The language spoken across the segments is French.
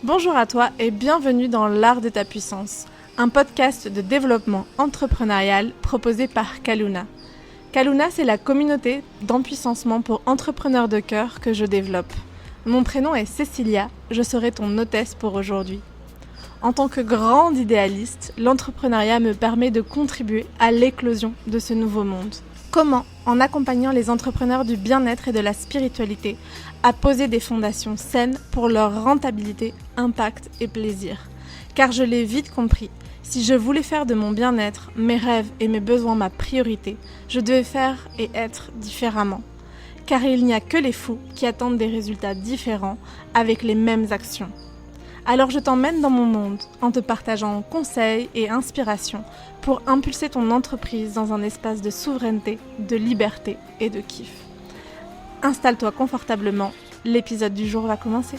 Bonjour à toi et bienvenue dans l'art de ta puissance, un podcast de développement entrepreneurial proposé par Kaluna. Kaluna, c'est la communauté d'empuissancement pour entrepreneurs de cœur que je développe. Mon prénom est Cécilia, je serai ton hôtesse pour aujourd'hui. En tant que grande idéaliste, l'entrepreneuriat me permet de contribuer à l'éclosion de ce nouveau monde. Comment, en accompagnant les entrepreneurs du bien-être et de la spiritualité, à poser des fondations saines pour leur rentabilité, impact et plaisir. Car je l'ai vite compris, si je voulais faire de mon bien-être, mes rêves et mes besoins ma priorité, je devais faire et être différemment. Car il n'y a que les fous qui attendent des résultats différents avec les mêmes actions. Alors je t'emmène dans mon monde en te partageant conseils et inspirations pour impulser ton entreprise dans un espace de souveraineté, de liberté et de kiff. Installe-toi confortablement, l'épisode du jour va commencer.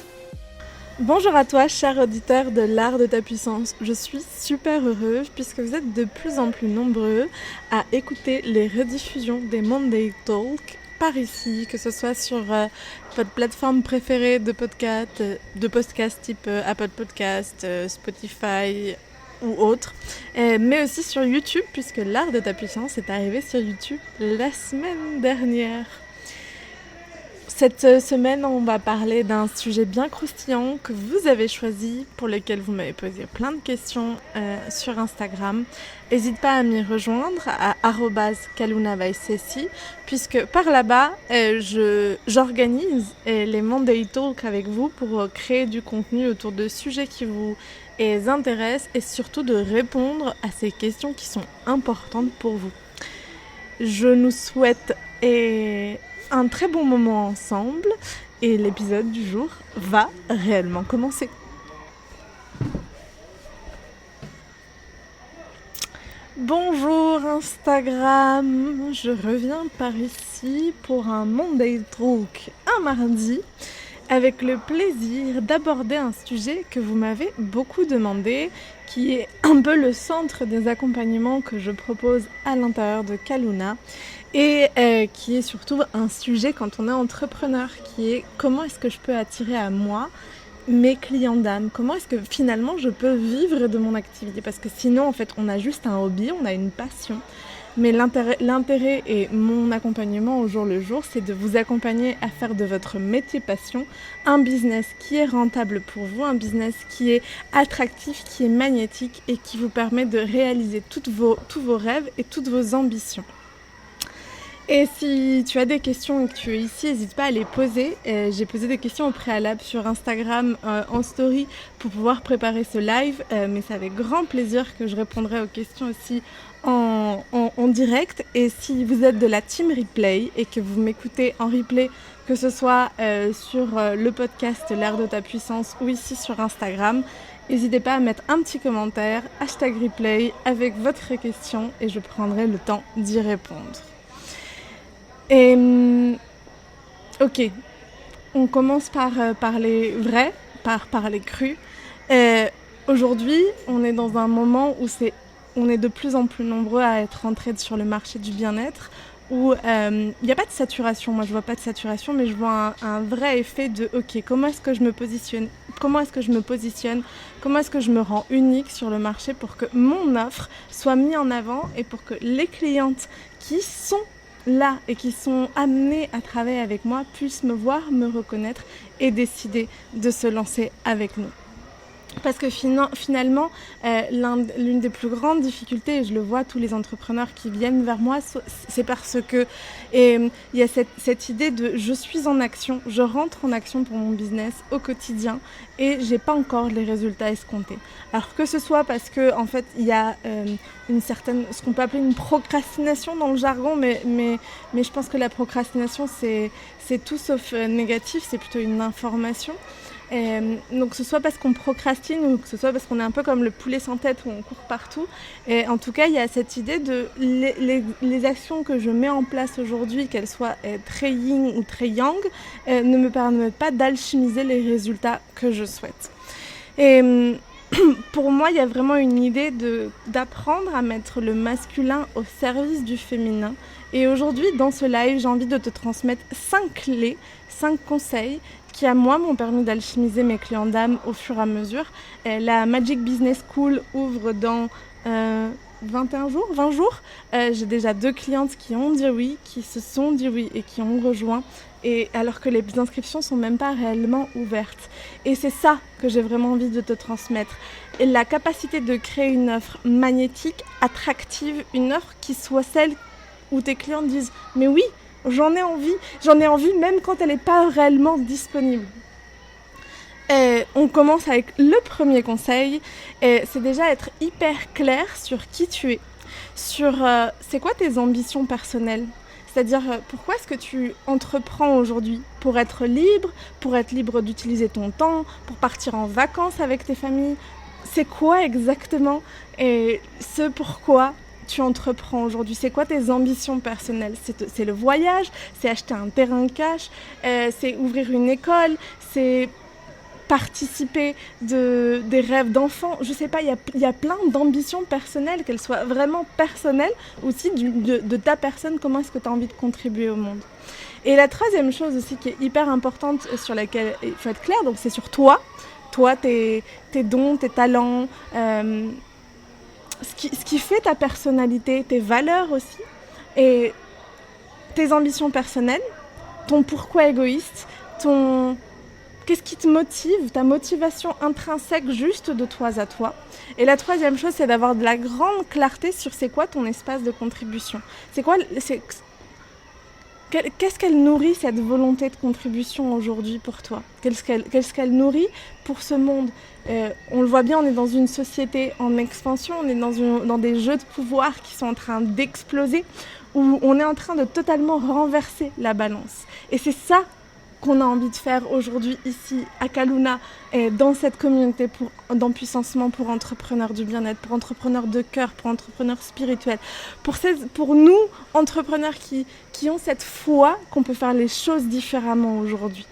Bonjour à toi, cher auditeur de l'art de ta puissance. Je suis super heureuse puisque vous êtes de plus en plus nombreux à écouter les rediffusions des Monday Talk par ici, que ce soit sur votre plateforme préférée de podcast type Apple Podcast, Spotify ou autre, mais aussi sur YouTube puisque l'art de ta puissance est arrivé sur YouTube la semaine dernière. Cette semaine, on va parler d'un sujet bien croustillant que vous avez choisi, pour lequel vous m'avez posé plein de questions sur Instagram. N'hésite pas à m'y rejoindre à @kaluna_by_ceci, puisque par là-bas, j'organise les Monday Talk avec vous pour créer du contenu autour de sujets qui vous intéressent et surtout de répondre à ces questions qui sont importantes pour vous. Je nous souhaite un très bon moment ensemble et l'épisode du jour va réellement commencer. Bonjour Instagram, je reviens par ici pour un Monday Talk un mardi avec le plaisir d'aborder un sujet que vous m'avez beaucoup demandé, qui est un peu le centre des accompagnements que je propose à l'intérieur de Kaluna et qui est surtout un sujet quand on est entrepreneur, qui est comment est-ce que je peux attirer à moi mes clients d'âme, comment est-ce que finalement je peux vivre de mon activité, parce que sinon en fait on a juste un hobby, on a une passion. Mais l'intérêt et mon accompagnement au jour le jour, c'est de vous accompagner à faire de votre métier passion un business qui est rentable pour vous, un business qui est attractif, qui est magnétique et qui vous permet de réaliser tous vos rêves et toutes vos ambitions. Et si tu as des questions et que tu es ici, n'hésite pas à les poser. J'ai posé des questions au préalable sur Instagram en story pour pouvoir préparer ce live, mais c'est avec grand plaisir que je répondrai aux questions aussi en direct. Et si vous êtes de la team replay et que vous m'écoutez en replay, que ce soit sur le podcast L'Art de ta puissance ou ici sur Instagram, n'hésitez pas à mettre un petit commentaire, #replay avec votre question et je prendrai le temps d'y répondre. Et ok, on commence par parler vrai, par les crus. Aujourd'hui, on est dans un moment où on est de plus en plus nombreux à être entrés sur le marché du bien-être, où il n'y a pas de saturation. Moi, je vois pas de saturation, mais je vois un vrai effet de ok, comment est-ce que je me positionne, comment est-ce que je me rends unique sur le marché pour que mon offre soit mise en avant et pour que les clientes qui sont là et qui sont amenés à travailler avec moi puissent me voir, me reconnaître et décider de se lancer avec nous. Parce que finalement, l'une des plus grandes difficultés, et je le vois, tous les entrepreneurs qui viennent vers moi, c'est parce que il y a cette idée de je suis en action, je rentre en action pour mon business au quotidien et j'ai pas encore les résultats escomptés. Alors que ce soit parce que en fait il y a une certaine, ce qu'on peut appeler une procrastination dans le jargon, mais je pense que la procrastination c'est tout sauf négatif, c'est plutôt une information. Donc que ce soit parce qu'on procrastine ou que ce soit parce qu'on est un peu comme le poulet sans tête où on court partout. Et en tout cas, il y a cette idée de les actions que je mets en place aujourd'hui, qu'elles soient très yin ou très yang, ne me permettent pas d'alchimiser les résultats que je souhaite. Et Pour moi, il y a vraiment une idée d'apprendre à mettre le masculin au service du féminin. Et aujourd'hui, dans ce live, j'ai envie de te transmettre 5 clés, 5 conseils qui, à moi, m'ont permis d'alchimiser mes clients d'âme au fur et à mesure. La Magic Business School ouvre dans 21 jours, 20 jours. J'ai déjà 2 clientes qui ont dit oui, qui se sont dit oui et qui ont rejoint. Et alors que les inscriptions ne sont même pas réellement ouvertes. Et c'est ça que j'ai vraiment envie de te transmettre. Et la capacité de créer une offre magnétique, attractive, une offre qui soit celle où tes clients disent « Mais oui, j'en ai envie même quand elle n'est pas réellement disponible ». Et on commence avec le premier conseil, et c'est déjà être hyper clair sur qui tu es, sur c'est quoi tes ambitions personnelles. C'est-à-dire, pourquoi est-ce que tu entreprends aujourd'hui? Pour être libre d'utiliser ton temps, pour partir en vacances avec tes familles. C'est quoi exactement et ce pourquoi tu entreprends aujourd'hui? C'est quoi tes ambitions personnelles? C'est le voyage, c'est acheter un terrain cash, c'est ouvrir une école, c'est participer des rêves d'enfants. Je sais pas, il y a plein d'ambitions personnelles, qu'elles soient vraiment personnelles, aussi de ta personne, comment est-ce que tu as envie de contribuer au monde. Et la troisième chose aussi qui est hyper importante, sur laquelle il faut être clair, donc c'est sur toi, tes dons, tes talents, ce qui fait ta personnalité, tes valeurs aussi, et tes ambitions personnelles, ton pourquoi égoïste, qu'est-ce qui te motive, ta motivation intrinsèque juste de toi à toi. Et la troisième chose, c'est d'avoir de la grande clarté sur c'est quoi ton espace de contribution. Qu'est-ce qu'elle nourrit, cette volonté de contribution aujourd'hui pour toi? Qu'est-ce qu'elle nourrit pour ce monde? On le voit bien, on est dans une société en expansion, on est dans des jeux de pouvoir qui sont en train d'exploser, où on est en train de totalement renverser la balance. Et c'est ça qu'on a envie de faire aujourd'hui ici à Kaluna, et dans cette communauté d'empuissancement pour entrepreneurs du bien-être, pour entrepreneurs de cœur, pour entrepreneurs spirituels, pour nous entrepreneurs qui ont cette foi qu'on peut faire les choses différemment aujourd'hui.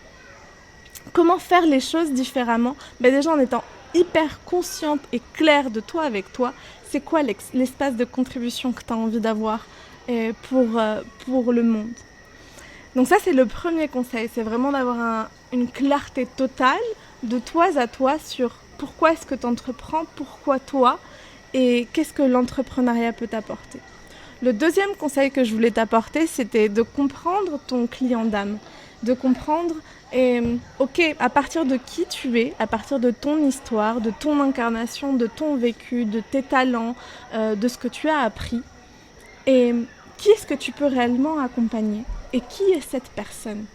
Comment faire les choses différemment? Déjà en étant hyper consciente et claire de toi avec toi, c'est quoi l'espace de contribution que tu as envie d'avoir pour le monde. Donc ça, c'est le premier conseil, c'est vraiment d'avoir une clarté totale de toi à toi sur pourquoi est-ce que tu entreprends, pourquoi toi, et qu'est-ce que l'entrepreneuriat peut t'apporter. Le deuxième conseil que je voulais t'apporter, c'était de comprendre ton client d'âme, de comprendre, à partir de qui tu es, à partir de ton histoire, de ton incarnation, de ton vécu, de tes talents, de ce que tu as appris, et qui est-ce que tu peux réellement accompagner? Et qui est cette personne?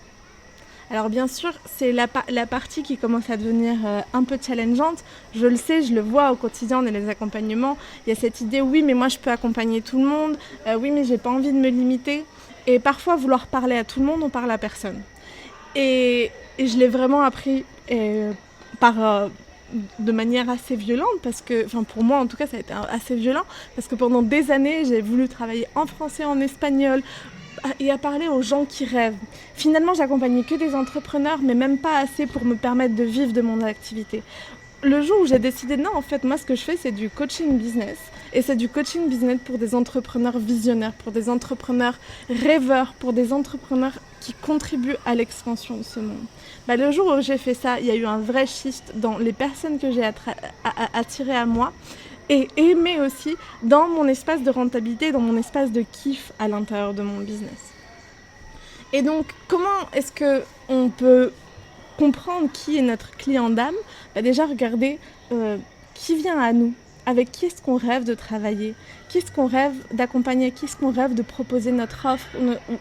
Alors bien sûr, c'est la partie qui commence à devenir un peu challengeante. Je le sais, je le vois au quotidien dans les accompagnements. Il y a cette idée, oui, mais moi je peux accompagner tout le monde. Oui, mais j'ai pas envie de me limiter. Et parfois, vouloir parler à tout le monde, on parle à personne. Et je l'ai vraiment appris de manière assez violente, parce que, pour moi en tout cas, ça a été assez violent, parce que pendant des années, j'ai voulu travailler en français, en espagnol, et à parler aux gens qui rêvent. Finalement, j'accompagnais que des entrepreneurs, mais même pas assez pour me permettre de vivre de mon activité. Le jour où j'ai décidé, non, en fait, moi, ce que je fais, c'est du coaching business. Et c'est du coaching business pour des entrepreneurs visionnaires, pour des entrepreneurs rêveurs, pour des entrepreneurs qui contribuent à l'expansion de ce monde. Le jour où j'ai fait ça, il y a eu un vrai shift dans les personnes que j'ai attirées à moi, et aimer aussi dans mon espace de rentabilité, dans mon espace de kiff à l'intérieur de mon business. Et donc, comment est-ce qu'on peut comprendre qui est notre client d'âme? Déjà, regarder qui vient à nous, avec qui est-ce qu'on rêve de travailler, qui est-ce qu'on rêve d'accompagner, qui est-ce qu'on rêve de proposer notre offre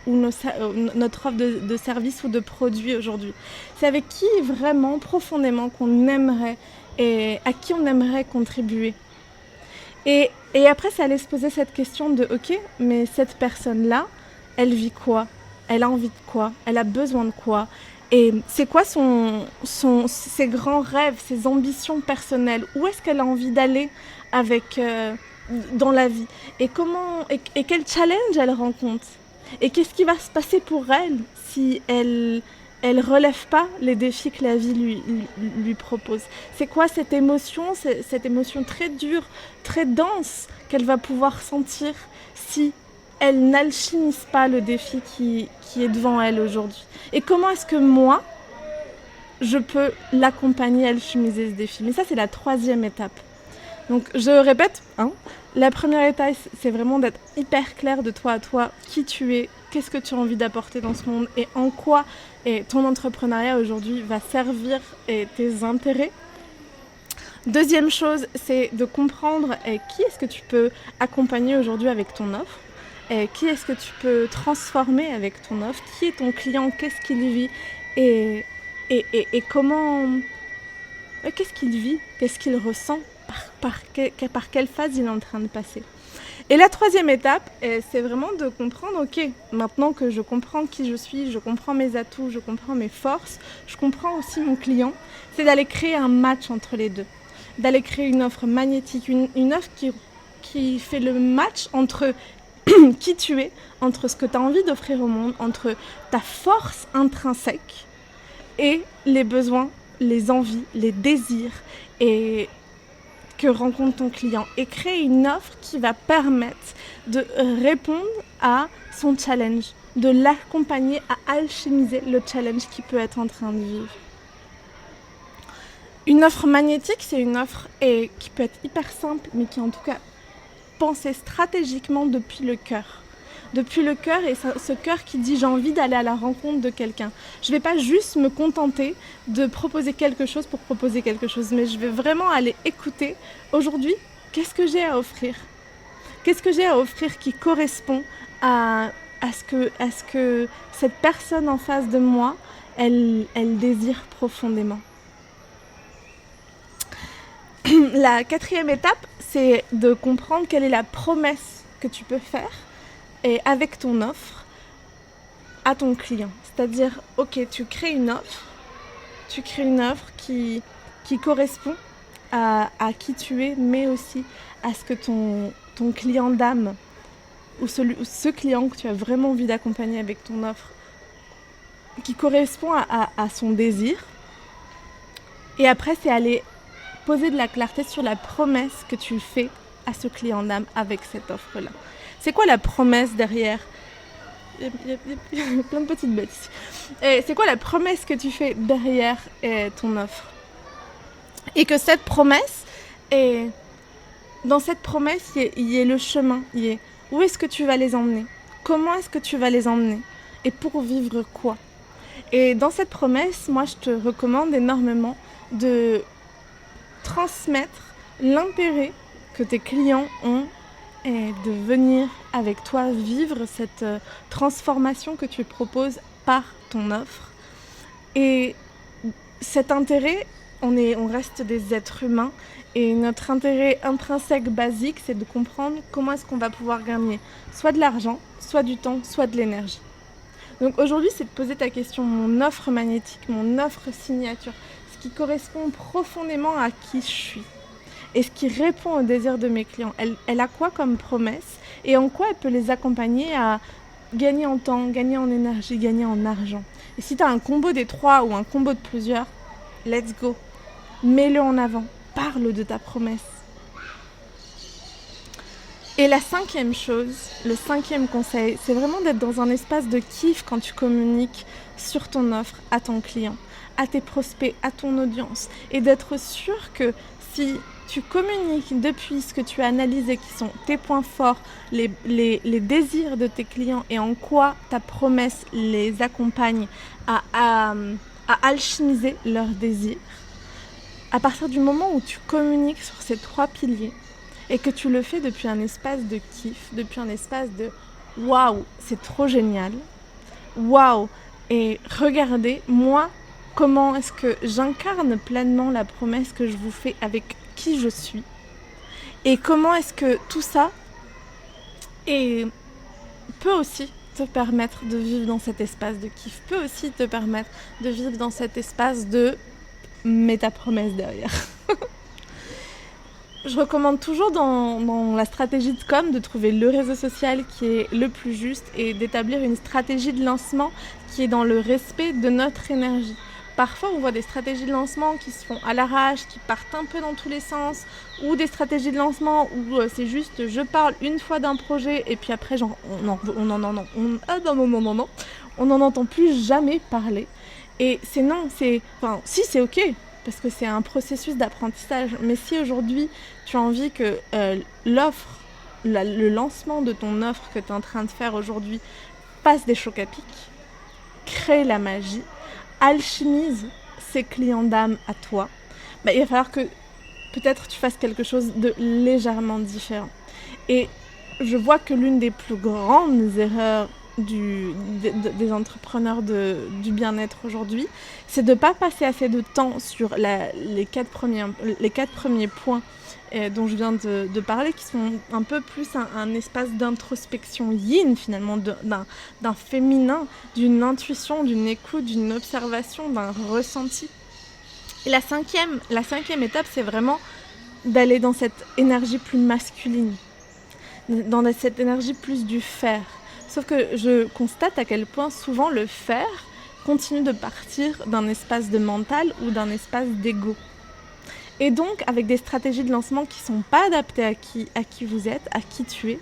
ou notre offre de service ou de produit aujourd'hui. C'est avec qui vraiment, profondément, qu'on aimerait et à qui on aimerait contribuer. Et après, ça allait se poser cette question de « Ok, mais cette personne-là, elle vit quoi? Elle a envie de quoi? Elle a besoin de quoi? Et c'est quoi ses grands rêves, ses ambitions personnelles? Où est-ce qu'elle a envie d'aller dans la vie? Et quel challenge elle rencontre? Et qu'est-ce qui va se passer pour elle si elle elle relève pas les défis que la vie lui propose. C'est quoi cette émotion, cette émotion très dure, très dense qu'elle va pouvoir sentir si elle n'alchimise pas le défi qui est devant elle aujourd'hui. Et comment est-ce que moi, je peux l'accompagner à alchimiser ce défi. Mais ça, c'est la 3e étape. Donc, je répète, la première étape, c'est vraiment d'être hyper clair de toi à toi, qui tu es, qu'est-ce que tu as envie d'apporter dans ce monde et en quoi ton entrepreneuriat aujourd'hui va servir tes intérêts. Deuxième chose, c'est de comprendre qui est-ce que tu peux accompagner aujourd'hui avec ton offre, qui est-ce que tu peux transformer avec ton offre, qui est ton client, qu'est-ce qu'il vit et comment, qu'est-ce qu'il vit, qu'est-ce qu'il ressent, par quelle phase il est en train de passer. Et la 3e étape, c'est vraiment de comprendre, ok, maintenant que je comprends qui je suis, je comprends mes atouts, je comprends mes forces, je comprends aussi mon client, c'est d'aller créer un match entre les deux, d'aller créer une offre magnétique, une offre qui fait le match entre qui tu es, entre ce que tu as envie d'offrir au monde, entre ta force intrinsèque et les besoins, les envies, les désirs et que rencontre ton client, et créer une offre qui va permettre de répondre à son challenge, de l'accompagner à alchimiser le challenge qu'il peut être en train de vivre. Une offre magnétique, c'est une offre qui peut être hyper simple, mais qui est en tout cas pensée stratégiquement depuis le cœur. Depuis le cœur, et ce cœur qui dit j'ai envie d'aller à la rencontre de quelqu'un. Je ne vais pas juste me contenter de proposer quelque chose pour proposer quelque chose, mais je vais vraiment aller écouter aujourd'hui, qu'est-ce que j'ai à offrir ? Qu'est-ce que j'ai à offrir qui correspond à ce que cette personne en face de moi, elle désire profondément. La 4e étape, c'est de comprendre quelle est la promesse que tu peux faire et avec ton offre à ton client. C'est-à-dire, ok, tu crées une offre qui correspond à qui tu es, mais aussi à ce que ton client d'âme ou ce client que tu as vraiment envie d'accompagner avec ton offre, qui correspond à son désir. Et après, c'est aller poser de la clarté sur la promesse que tu fais à ce client d'âme avec cette offre-là. C'est quoi la promesse derrière ? Il y a plein de petites bêtes ici. C'est quoi la promesse que tu fais derrière ton offre ? Et que cette promesse, dans cette promesse, il y ait le chemin. Où est-ce que tu vas les emmener ? Comment est-ce que tu vas les emmener ? Et pour vivre quoi ? Et dans cette promesse, moi, je te recommande énormément de transmettre l'intérêt que tes clients ont et de venir avec toi vivre cette transformation que tu proposes par ton offre. Et cet intérêt, on reste des êtres humains et notre intérêt intrinsèque basique, c'est de comprendre comment est-ce qu'on va pouvoir gagner soit de l'argent, soit du temps, soit de l'énergie. Donc aujourd'hui, c'est de poser ta question, mon offre magnétique, mon offre signature, ce qui correspond profondément à qui je suis. Et ce qui répond aux désirs de mes clients, elle a quoi comme promesse et en quoi elle peut les accompagner à gagner en temps, gagner en énergie, gagner en argent. Et si tu as un combo des 3 ou un combo de plusieurs, let's go. Mets-le en avant, parle de ta promesse. Et la 5e chose, le 5e conseil, c'est vraiment d'être dans un espace de kiff quand tu communiques sur ton offre à ton client, à tes prospects, à ton audience. Et d'être sûr que si tu communiques depuis ce que tu as analysé, qui sont tes points forts, les désirs de tes clients et en quoi ta promesse les accompagne à alchimiser leurs désirs. À partir du moment où tu communiques sur ces 3 piliers et que tu le fais depuis un espace de kiff, depuis un espace de « waouh, c'est trop génial »,« waouh, et regardez, moi, comment est-ce que j'incarne pleinement la promesse que je vous fais avec qui je suis et comment est-ce que tout ça peut aussi te permettre de vivre dans cet espace de kiff, peut aussi te permettre de vivre dans cet espace de mets ta promesse derrière. Je recommande toujours dans la stratégie de com de trouver le réseau social qui est le plus juste et d'établir une stratégie de lancement qui est dans le respect de notre énergie. Parfois, on voit des stratégies de lancement qui se font à l'arrache, qui partent un peu dans tous les sens, ou des stratégies de lancement où c'est juste je parle une fois d'un projet et puis après on n'en entend plus jamais parler. Et c'est ok, parce que c'est un processus d'apprentissage. Mais si aujourd'hui, tu as envie que le lancement de ton offre que tu es en train de faire aujourd'hui passe des chocs à pic, crée la magie, alchimise ses clients d'âme à toi, il va falloir que peut-être tu fasses quelque chose de légèrement différent. Et je vois que l'une des plus grandes erreurs des entrepreneurs du bien-être aujourd'hui, c'est de ne pas passer assez de temps sur les quatre premiers points dont je viens de parler, qui sont un peu plus un espace d'introspection yin finalement, d'un féminin, d'une intuition, d'une écoute, d'une observation, d'un ressenti. Et la cinquième étape, c'est vraiment d'aller dans cette énergie plus masculine, dans cette énergie plus du faire. Sauf que je constate à quel point souvent le faire continue de partir d'un espace de mental ou d'un espace d'ego. Et donc avec des stratégies de lancement qui ne sont pas adaptées à qui vous êtes, à qui tu es,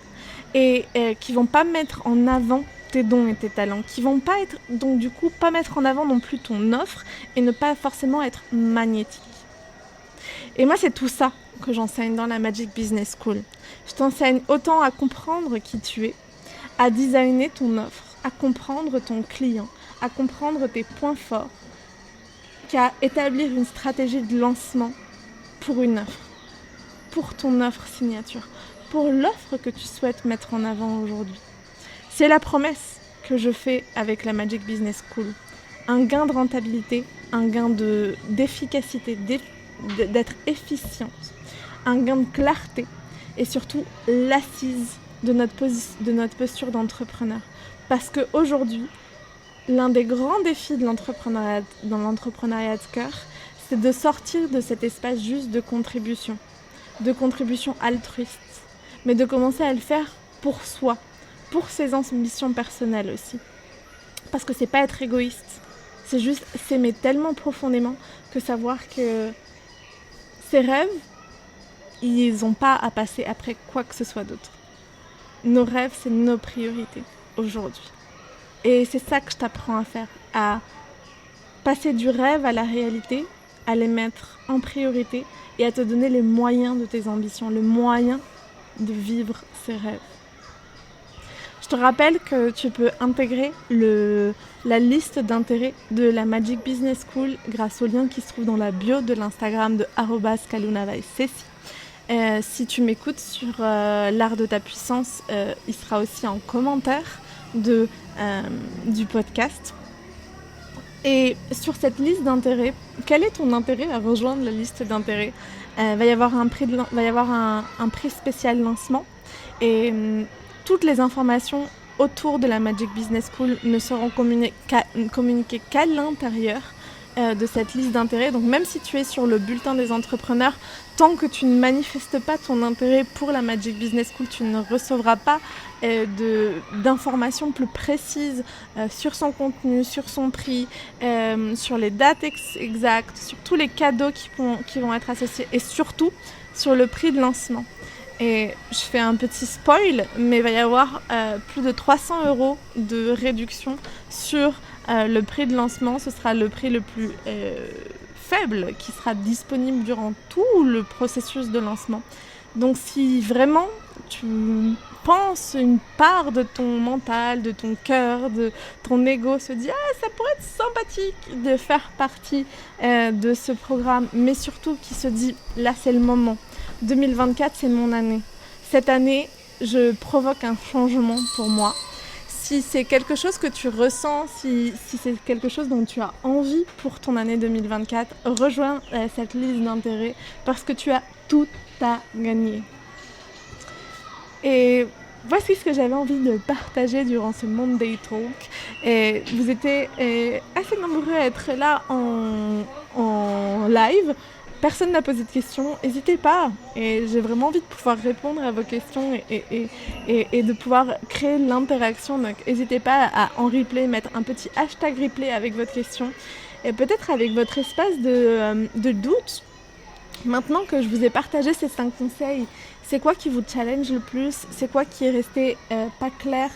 et qui ne vont pas mettre en avant tes dons et tes talents, qui ne vont pas être, donc du coup, pas mettre en avant non plus ton offre et ne pas forcément être magnétique. Et moi, c'est tout ça que j'enseigne dans la Magic Business School. Je t'enseigne autant à comprendre qui tu es, à designer ton offre, à comprendre ton client, à comprendre tes points forts, qu'à établir une stratégie de lancement pour une offre, pour ton offre signature, pour l'offre que tu souhaites mettre en avant aujourd'hui. C'est la promesse que je fais avec la Magic Business School. Un gain de rentabilité, un gain d'efficacité, d'être efficiente, un gain de clarté et surtout l'assise de notre posture d'entrepreneur. Parce qu'aujourd'hui, l'un des grands défis de l'entrepreneuriat, dans l'entrepreneuriat de cœur, c'est de sortir de cet espace juste de contribution altruiste, mais de commencer à le faire pour soi, pour ses ambitions personnelles aussi. Parce que c'est pas être égoïste, c'est juste s'aimer tellement profondément que savoir que ses rêves, ils n'ont pas à passer après quoi que ce soit d'autre. Nos rêves, c'est nos priorités aujourd'hui. Et c'est ça que je t'apprends à faire, à passer du rêve à la réalité, à les mettre en priorité et à te donner les moyens de tes ambitions, le moyen de vivre ces rêves. Je te rappelle que tu peux intégrer la liste d'intérêts de la Magic Business School grâce au lien qui se trouve dans la bio de l'Instagram de @kalunavaiceci. Si tu m'écoutes sur l'art de ta puissance, il sera aussi en commentaire du podcast. Et sur cette liste d'intérêts, quel est ton intérêt à rejoindre la liste d'intérêts ? Va y avoir un prix spécial lancement et toutes les informations autour de la Magic Business School ne seront communiquées qu'à l'intérieur de cette liste d'intérêts. Donc même si tu es sur le bulletin des entrepreneurs, tant que tu ne manifestes pas ton intérêt pour la Magic Business School, tu ne recevras pas d'informations plus précises sur son contenu, sur son prix, sur les dates exactes, sur tous les cadeaux qui vont être associés et surtout sur le prix de lancement. Et je fais un petit spoil, mais il va y avoir plus de 300 € de réduction sur le prix de lancement. Ce sera le prix le plus faible qui sera disponible durant tout le processus de lancement. Donc si vraiment tu penses, une part de ton mental, de ton cœur, de ton ego se dit « Ah, ça pourrait être sympathique de faire partie de ce programme », mais surtout qui se dit « Là, c'est le moment. 2024, c'est mon année. Cette année, je provoque un changement pour moi. » Si c'est quelque chose que tu ressens, si c'est quelque chose dont tu as envie pour ton année 2024, rejoins cette liste d'intérêts parce que tu as tout à gagner. Et voici ce que j'avais envie de partager durant ce Monday Talk. Et vous étiez assez nombreux à être là en live. personne n'a posé de questions, n'hésitez pas. Et j'ai vraiment envie de pouvoir répondre à vos questions et de pouvoir créer l'interaction. Donc n'hésitez pas à en replay, mettre un petit hashtag replay avec votre question et peut-être avec votre espace de doute. Maintenant que je vous ai partagé ces 5 conseils, c'est quoi qui vous challenge le plus? C'est quoi qui est resté pas clair?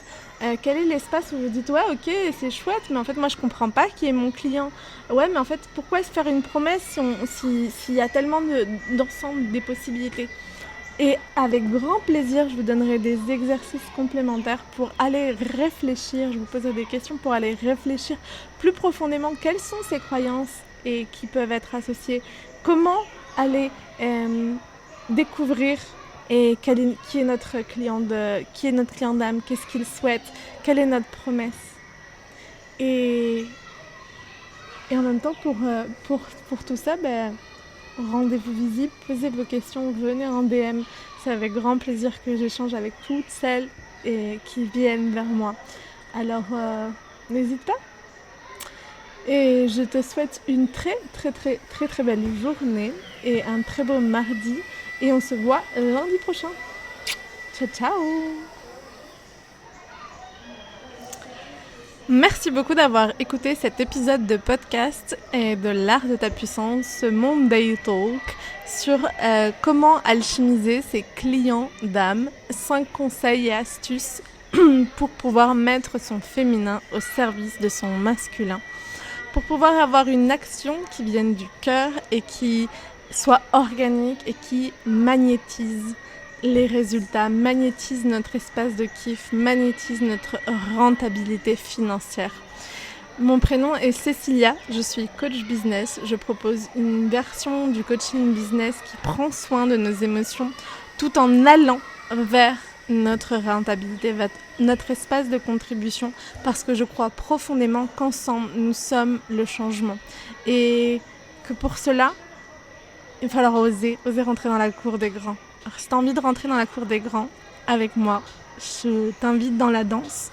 Quel est l'espace où vous dites ouais ok c'est chouette mais en fait moi je comprends pas qui est mon client. Ouais mais en fait pourquoi se faire une promesse s'il y a tellement d'ensemble des possibilités? Et avec grand plaisir je vous donnerai des exercices complémentaires pour aller réfléchir, je vous poserai des questions pour aller réfléchir plus profondément quelles sont ces croyances et qui peuvent être associées, comment aller découvrir et qui est notre client d'âme, qu'est-ce qu'il souhaite, quelle est notre promesse. Et en même temps, pour tout ça, rendez-vous visible, posez vos questions, venez en DM. C'est avec grand plaisir que j'échange avec toutes celles qui viennent vers moi. Alors, n'hésite pas. Et je te souhaite une très très très très très belle journée et un très beau mardi. Et on se voit lundi prochain. Ciao, ciao! Merci beaucoup d'avoir écouté cet épisode de podcast et de l'art de ta puissance, Monday Talk, sur comment alchimiser ses clients d'âme, 5 conseils et astuces pour pouvoir mettre son féminin au service de son masculin, pour pouvoir avoir une action qui vienne du cœur et qui soit organique et qui magnétise les résultats, magnétise notre espace de kiff, magnétise notre rentabilité financière. Mon prénom est Cécilia, je suis coach business. Je propose une version du coaching business qui prend soin de nos émotions tout en allant vers notre rentabilité, vers notre espace de contribution, parce que je crois profondément qu'ensemble nous sommes le changement et que pour cela il va falloir oser rentrer dans la cour des grands. Alors, si tu as envie de rentrer dans la cour des grands avec moi, je t'invite dans la danse.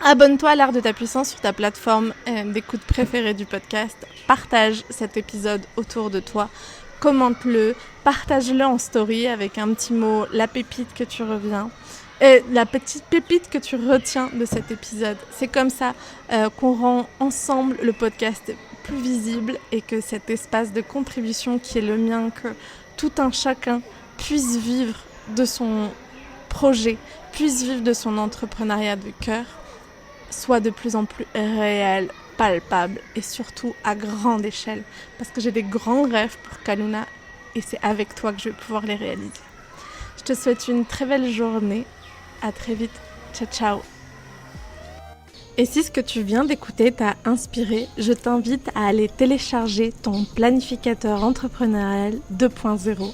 Abonne-toi à l'art de ta puissance sur ta plateforme d'écoute préférée du podcast. Partage cet épisode autour de toi. Commente-le, partage-le en story avec un petit mot, la pépite que tu reviens. La petite pépite que tu retiens de cet épisode. C'est comme ça qu'on rend ensemble le podcast plus visible et que cet espace de contribution qui est le mien, que tout un chacun puisse vivre de son projet, puisse vivre de son entrepreneuriat de cœur, soit de plus en plus réel, palpable et surtout à grande échelle. Parce que j'ai des grands rêves pour Kaluna et c'est avec toi que je vais pouvoir les réaliser. Je te souhaite une très belle journée. À très vite. Ciao, ciao. Et si ce que tu viens d'écouter t'a inspiré, je t'invite à aller télécharger ton planificateur entrepreneurial 2.0.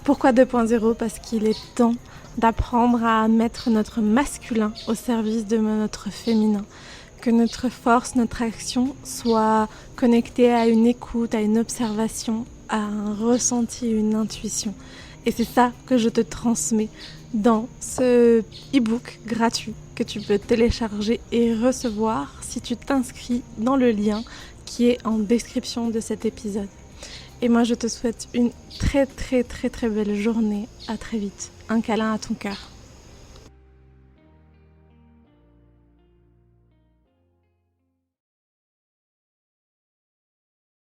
Pourquoi 2.0 ? Parce qu'il est temps d'apprendre à mettre notre masculin au service de notre féminin. Que notre force, notre action soit connectée à une écoute, à une observation, à un ressenti, une intuition. Et c'est ça que je te transmets dans ce e-book gratuit que tu peux télécharger et recevoir si tu t'inscris dans le lien qui est en description de cet épisode. Et moi je te souhaite une très très très très belle journée. À très vite. Un câlin à ton cœur.